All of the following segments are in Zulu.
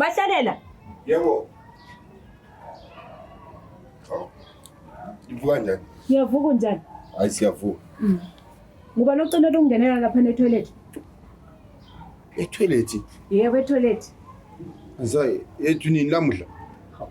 Mahlalela. Yebo. Ivuka njani? Ngiyavuka njani? Hayi siyavuka. Nguba nocinela ukungenela lapha ne-toilet. E-toilet? Yebo e-toilet. Azayi, ethu nini lamuhla?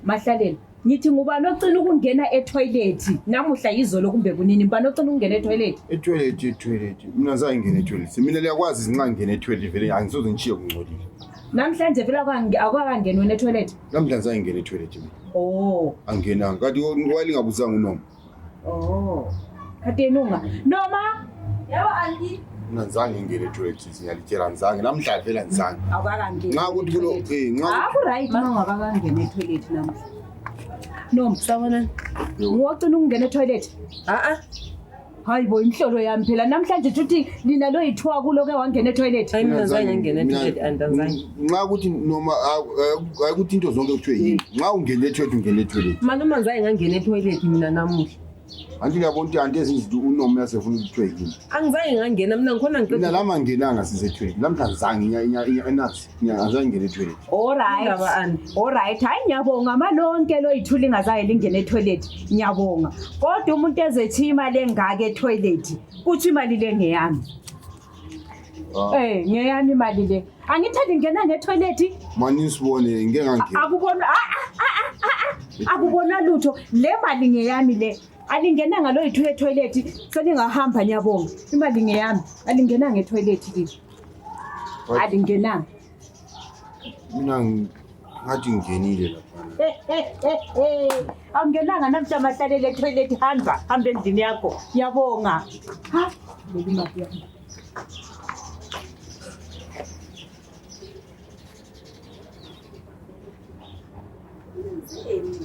Mahlalela. Ngithi nguba nocina ukungena e-toilet. Namuhla yizolo kumbe kunini nguba nocina ukungena e-toilet. E-toilet. Mina zange ngene e-toilet. Mina liyakwazi izinqa ngene e-toilet vele angisoze ngishiye kungcolile. Namhlanje vele akwakangenwa wena e-toilet. Namhlanje zange ngene e-toilet mina. Oh. Angenanga. Kanti walingabuzanga uNoma. Oh. Kade nunga. Noma. Yebo anti. Mina zange ngene e-toilet ngiyalitshela ngizange namhlanje vele ngizange. Akakangeni. Nxa ukuthi kulo nxa right mangakangena e-toilet namhla. Noma Sawona. Ngocina ukungena e-toilet. Hayi bo imhlolo yami phela namhlanje uthi lina lo yithwa kulo ke wangena e-toilet. Hayi mina zange ngene e-toilet andazange. Nxa ukuthi noma ayikuthi into zonke kuthiwe yini. Nxa ungene e-toilet ungene e-toilet. Manoma zange ngangena e-toilet mina namuhla. Anti ngiyabona ukuthi anti ezinto uNoma yasefuna ukuthiwe yini. Angizange ngangena mina ngikhona Mina ngiqeda. lama ngenanga sise-toilet. Namhlanje zange enasi. Ngiyazange ngene e-toilet. Alright hayi ngiyabonga amalonke lo yithuli ngazaye lingene e-toilet ngiyabonga kodwa umuntu ezethi imali engaka e-toilet kuthi imali le ngeyami ngeyami imali le angithandi ngena nge-toilet Mani sibone ngeke ngangena. akubona lutho le mali ngeyami le alingenanga lo yithu e-toilet selingahamba ngiyabonga imali ngeyami alingenanga e-toilet le alingenanga Mina ngathi ngingenile lapha. Awungenanga namhla Mahlalele e-toilet hamba endlini yakho ngiyabonga ha leli mali yami